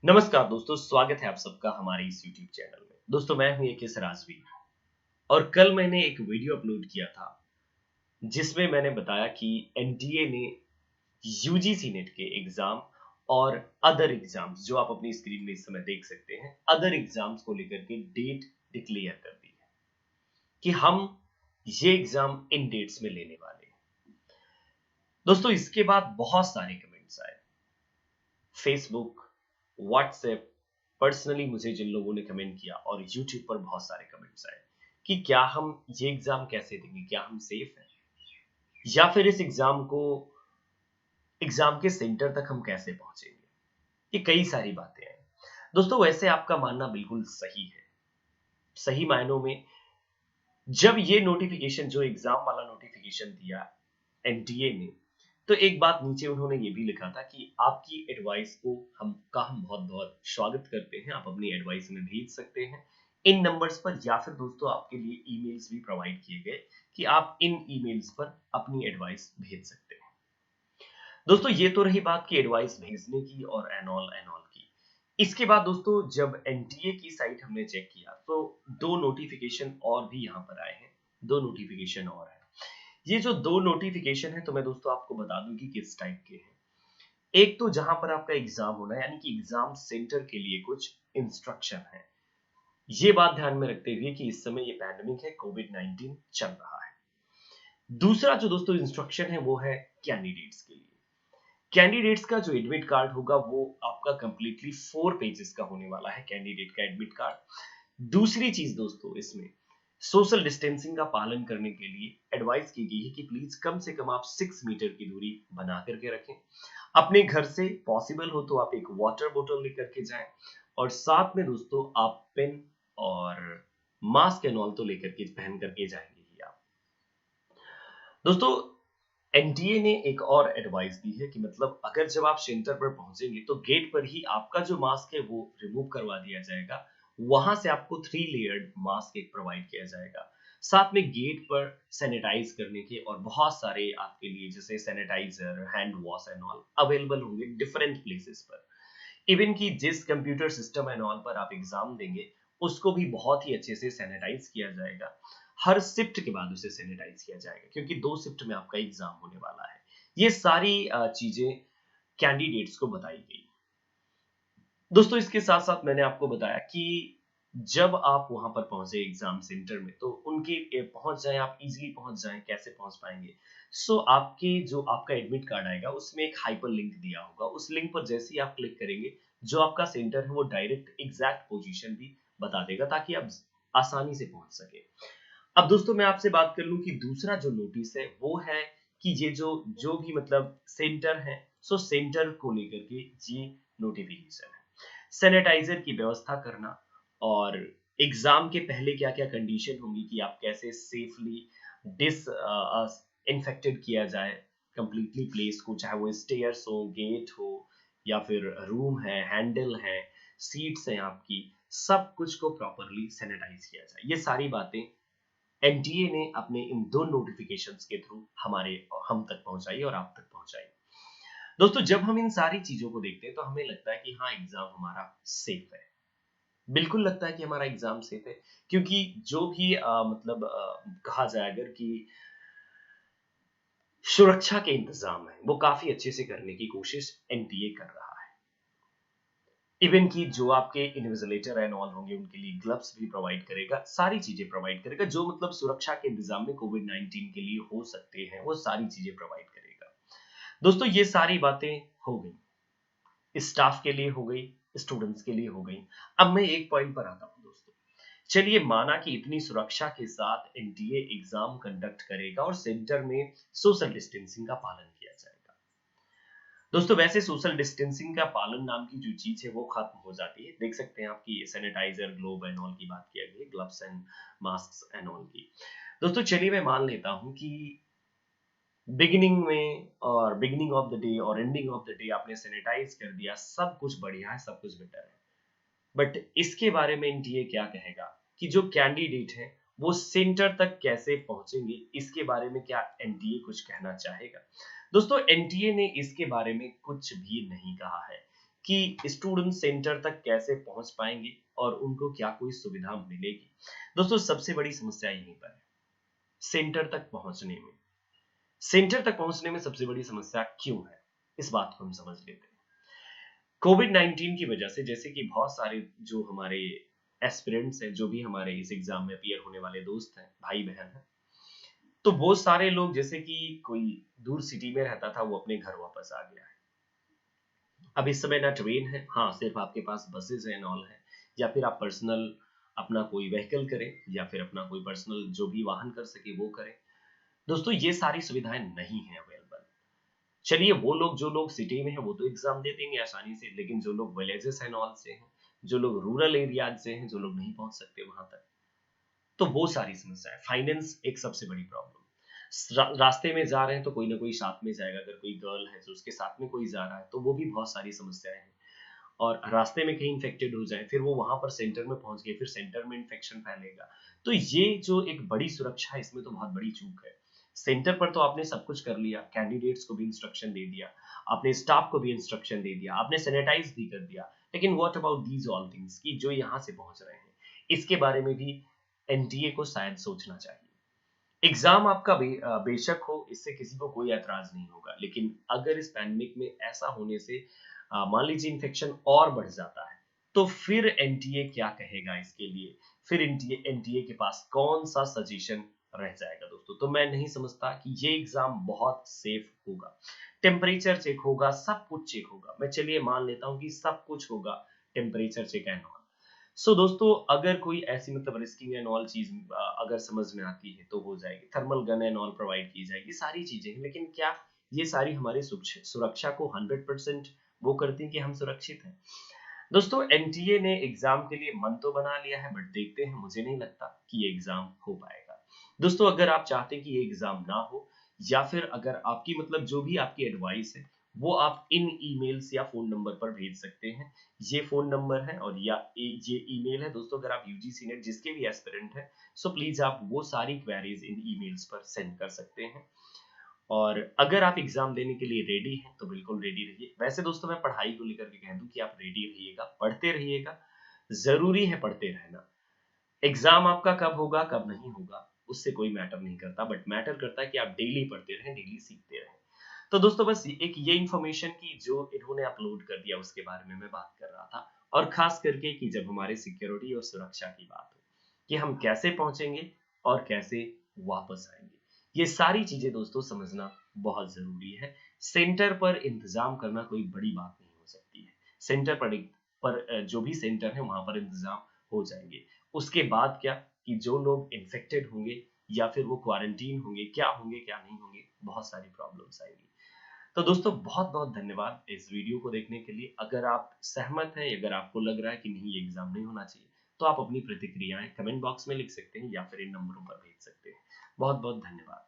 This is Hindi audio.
नमस्कार दोस्तों, स्वागत है आप सबका हमारे इस YouTube चैनल में। दोस्तों मैं हूं एक राजवीर और कल मैंने एक वीडियो अपलोड किया था जिसमें मैंने बताया कि एनटीए ने यूजीसी नेट के एग्जाम और अदर एग्जाम्स जो आप अपनी स्क्रीन में इस समय देख सकते हैं, अदर एग्जाम्स को लेकर के डेट डिक्लेयर कर दी है कि हम ये एग्जाम इन डेट्स में लेने वाले हैं। दोस्तों इसके बाद बहुत सारे कमेंट्स आए, फेसबुक, व्हाट्सएप, पर्सनली मुझे जिन लोगों ने कमेंट किया और यूट्यूब पर बहुत सारे कमेंट्स आए कि क्या हम ये एग्जाम कैसे देंगे, क्या हम सेफ हैं या फिर इस एग्जाम के सेंटर तक हम कैसे पहुंचेंगे। ये कई सारी बातें हैं। दोस्तों वैसे आपका मानना बिल्कुल सही है। सही मायनों में जब ये नोटिफिकेशन जो एग्जाम वाला नोटिफिकेशन दिया एनटीए ने, तो एक बात नीचे उन्होंने ये भी लिखा था कि आपकी एडवाइस को हम बहुत बहुत स्वागत करते हैं, आप अपनी एडवाइस हमें भेज सकते हैं इन नंबर्स पर, या फिर दोस्तों आपके लिए ईमेल्स भी प्रोवाइड किए गए कि आप इन ईमेल्स पर अपनी एडवाइस भेज सकते हैं। दोस्तों ये तो रही बात की एडवाइस भेजने की और एनऑल एनऑल की। इसके बाद दोस्तों जब एनटीए की साइट हमने चेक किया तो दो नोटिफिकेशन और भी यहाँ पर आए हैं। दो नोटिफिकेशन और है। ये जो दो नोटिफिकेशन है तो मैं दोस्तों आपको बता दूं कि किस टाइप के हैं। एक तो जहां पर आपका एग्जाम होना है, यानी कि एग्जाम सेंटर के लिए कुछ इंस्ट्रक्शन है। ये बात ध्यान में रखते हुए कि इस समय ये पैंडेमिक है, कोविड-19 चल रहा है। दूसरा जो दोस्तों इंस्ट्रक्शन है वो है कैंडिडेट्स के लिए। कैंडिडेट्स का जो एडमिट कार्ड होगा वो आपका कंप्लीटली 4 पेजेस का होने वाला है, कैंडिडेट का एडमिट कार्ड। दूसरी चीज दोस्तों इसमें सोशल डिस्टेंसिंग का पालन करने के लिए एडवाइस की गई है कि प्लीज कम से कम आप 6 मीटर की दूरी बना करके रखें। अपने घर से पॉसिबल हो तो आप एक वाटर बोतल लेकर के जाएं और साथ में दोस्तों आप पेन और मास्क एंड ऑल तो लेकर के पहन करके जाएंगे ही आप। दोस्तों एनटीए ने एक और एडवाइस दी है कि मतलब अगर जब आप सेंटर पर पहुंचेंगे तो गेट पर ही आपका जो मास्क है वो रिमूव करवा दिया जाएगा। वहां से आपको 3 लेयर्ड मास्क एक प्रोवाइड किया जाएगा। साथ में गेट पर सैनिटाइज करने के और बहुत सारे आपके लिए जैसे sanitiser, hand wash and all available होंगे डिफरेंट प्लेसेस पर। इवन कि जिस कंप्यूटर सिस्टम एंड ऑल पर आप एग्जाम देंगे उसको भी बहुत ही अच्छे से सैनिटाइज किया जाएगा। हर शिफ्ट के बाद उसे सैनिटाइज किया जाएगा क्योंकि 2 शिफ्ट में आपका एग्जाम होने वाला है। ये सारी चीजें कैंडिडेट्स को बताई गई। दोस्तों इसके साथ साथ मैंने आपको बताया कि जब आप वहां पर पहुंचे एग्जाम सेंटर में तो उनके पहुंच जाए, आप इजीली पहुंच जाएं। कैसे पहुंच पाएंगे? आपके जो आपका एडमिट कार्ड आएगा उसमें एक हाइपर लिंक दिया होगा। उस लिंक पर जैसे ही आप क्लिक करेंगे जो आपका सेंटर है वो डायरेक्ट एग्जैक्ट पोजीशन भी बता देगा ताकि आप आसानी से पहुंच सके। अब दोस्तों मैं आपसे बात कर लूं कि दूसरा जो नोटिस है वो है कि ये जो जो भी मतलब सेंटर है, सेंटर को लेकर के ये नोटिफिकेशन है। सैनिटाइजर की व्यवस्था करना और एग्जाम के पहले क्या-क्या कंडीशन होंगी कि आप कैसे सेफली डिस इन्फेक्टेड किया जाए कंप्लीटली प्लेस को, चाहे वो स्टेयर्स हो, गेट हो या फिर रूम है, हैंडल है, सीट्स हैं आपकी, सब कुछ को प्रॉपर्ली सैनिटाइज किया जाए। ये सारी बातें एनटीए ने अपने इन दो नोटिफिकेशंस के थ्रू हम तक पहुंचाई और आप तक पहुंचाई। दोस्तों जब हम इन सारी चीजों को देखते हैं तो हमें लगता है कि हाँ एग्जाम हमारा सेफ है। बिल्कुल लगता है कि हमारा एग्जाम सेफ है क्योंकि जो भी कहा जाए अगर कि सुरक्षा के इंतजाम है वो काफी अच्छे से करने की कोशिश एनटीए कर रहा है। इवन कि जो आपके इन्विजिलेटर एंड ऑल होंगे उनके लिए ग्लव्स भी प्रोवाइड करेगा, सारी चीजें प्रोवाइड करेगा जो मतलब सुरक्षा के इंतजाम में कोविड-19 के लिए हो सकते हैं वो सारी चीजें प्रोवाइड करेगा। दोस्तों ये सारी बातें हो गई, स्टाफ के लिए हो गई, स्टूडेंट्स के लिए हो गई। अब मैं एक पॉइंट पर आता हूं दोस्तों। चलिए माना कि इतनी सुरक्षा के साथ एनटीए एग्जाम कंडक्ट करेगा और सेंटर में सोशल डिस्टेंसिंग का पालन किया जाएगा। दोस्तों वैसे सोशल डिस्टेंसिंग का पालन नाम की जो चीज है वो खत्म हो जाती है। देख सकते हैं आपकी सैनिटाइजर, ग्लोव एंड ऑल की बात किया गई है, gloves and mask and all की। दोस्तों चलिए मैं मान लेता हूं कि बिगिनिंग ऑफ द डे और एंडिंग ऑफ द डे आपने सैनिटाइज कर दिया, सब कुछ बढ़िया है, सब कुछ बेटर है। बट इसके बारे में एनटीए क्या कहेगा कि जो कैंडिडेट है वो सेंटर तक कैसे पहुंचेंगे, इसके बारे में क्या एनटीए कुछ कहना चाहेगा? दोस्तों एनटीए ने इसके बारे में कुछ भी नहीं कहा है कि स्टूडेंट सेंटर तक कैसे पहुंच पाएंगे और उनको क्या कोई सुविधा मिलेगी। दोस्तों सबसे बड़ी समस्या यहीं पर है, सेंटर तक पहुंचने में। सेंटर तक पहुंचने में सबसे बड़ी समस्या क्यों है, इस बात को हम समझ लेते हैं। कोविड 19 की वजह से, जैसे कि बहुत सारे जो हमारे एस्पिरेंट्स हैं, जो भी हमारे इस एग्जाम में अपीयर होने वाले दोस्त हैं, भाई बहन हैं, तो बहुत सारे लोग, जैसे कि कोई दूर सिटी में रहता था, वो अपने घर वापस आ गया है। अब इस समय ना ट्रेन है, हाँ सिर्फ आपके पास बसेस हैं, ऑल है, या फिर आप पर्सनल अपना कोई व्हीकल करें, या फिर अपना कोई पर्सनल जो भी वाहन कर सके वो करें। दोस्तों ये सारी सुविधाएं नहीं है अवेलेबल। चलिए वो लोग, जो लोग सिटी में हैं वो तो एग्जाम दे देंगे आसानी से, लेकिन जो लोग विलेजेस एंड ऑल से हैं, जो लोग रूरल एरियाज से हैं, जो लोग नहीं पहुंच सकते वहां तक, तो वो सारी समस्या है। फाइनेंस एक सबसे बड़ी प्रॉब्लम। रास्ते में जा रहे हैं तो कोई ना कोई साथ में जाएगा, अगर कोई गर्ल है तो उसके साथ में कोई जा रहा है, तो वो भी बहुत सारी समस्याएं हैं। और रास्ते में कहीं इन्फेक्टेड हो जाए, फिर वो वहां पर सेंटर में पहुंच गए, फिर सेंटर में इन्फेक्शन फैलेगा। तो ये जो एक बड़ी सुरक्षा है, इसमें तो बहुत बड़ी चूक है। सेंटर पर तो आपने सब कुछ कर लिया, कैंडिडेट्स को भी इंस्ट्रक्शन दे दिया, आपने स्टाफ को भी इंस्ट्रक्शन दे दिया, आपने सैनिटाइज भी कर दिया, लेकिन what about these all things, कि जो यहाँ से पहुंच रहे हैं, इसके बारे में भी एनटीए को शायद सोचना चाहिए। एग्जाम आपका बेशक हो, इससे किसी को कोई ऐतराज नहीं होगा, लेकिन अगर इस पैंडेमिक में ऐसा होने से मान लीजिए इन्फेक्शन और बढ़ जाता है, तो फिर एनटीए क्या कहेगा इसके लिए, फिर एनटीए एनटीए के पास कौन सा सजेशन रह जाएगा दोस्तों। तो मैं नहीं समझता कि ये एग्जाम बहुत सेफ होगा। टेम्परेचर चेक होगा, सब कुछ चेक होगा, मैं चलिए मान लेता हूँ कि सब कुछ होगा, टेम्परेचर चेक एंड ऑल। सो दोस्तों अगर कोई ऐसी मतलब रिस्किंग एंड ऑल चीज अगर समझ में आती है तो हो जाएगी, thermal gun and all provide की जाएगी, सारी चीजें हैं, लेकिन क्या ये सारी हमारी सुरक्षा को 100% वो करती हैं कि हम सुरक्षित हैं। दोस्तों एनटीए ने एग्जाम के लिए मन तो बना लिया है, बट देखते हैं, मुझे नहीं लगता कि ये एग्जाम हो पाएगा। दोस्तों अगर आप चाहते हैं कि ये एग्जाम ना हो, या फिर अगर आपकी मतलब जो भी आपकी एडवाइस है, वो आप इन ईमेल्स या फोन नंबर पर भेज सकते हैं। ये फोन नंबर है और ये ईमेल है दोस्तों। अगर आप यूजीसी नेट जिसके भी एस्पिरेंट हैं, सो प्लीज आप वो सारी क्वेरीज इन ईमेल्स पर सेंड कर सकते हैं। और अगर आप एग्जाम देने के लिए रेडी हैं तो बिल्कुल रेडी रहिए। वैसे दोस्तों मैं पढ़ाई को लेकर के कह दूं कि आप रेडी रहिएगा, पढ़ते रहिएगा, जरूरी है पढ़ते रहना। एग्जाम आपका कब होगा कब नहीं होगा उससे कोई मैटर नहीं करता, बट मैटर करता है कि आप डेली पढ़ते रहें, डेली सीखते रहें। तो दोस्तों बस एक ये इन्फॉर्मेशन की जो इन्होंने अपलोड कर दिया उसके बारे में मैं बात कर रहा था, और खास करके कि जब हमारे सिक्योरिटी और सुरक्षा की बात हो, कि हम कैसे पहुंचेंगे और कैसे वापस आएंगे, ये सारी चीजें दोस्तों समझना बहुत जरूरी है। सेंटर पर इंतजाम करना कोई बड़ी बात नहीं हो सकती है। सेंटर पर जो भी सेंटर है वहां पर इंतजाम हो जाएंगे। उसके बाद क्या, कि जो लोग इन्फेक्टेड होंगे या फिर वो क्वारंटीन होंगे, क्या नहीं होंगे, बहुत सारी प्रॉब्लम्स आएंगी। तो दोस्तों बहुत बहुत धन्यवाद इस वीडियो को देखने के लिए। अगर आप सहमत हैं, अगर आपको लग रहा है कि नहीं ये एग्जाम नहीं होना चाहिए, तो आप अपनी प्रतिक्रियाएं कमेंट बॉक्स में लिख सकते हैं या फिर इन नंबरों पर भेज सकते हैं। बहुत बहुत धन्यवाद।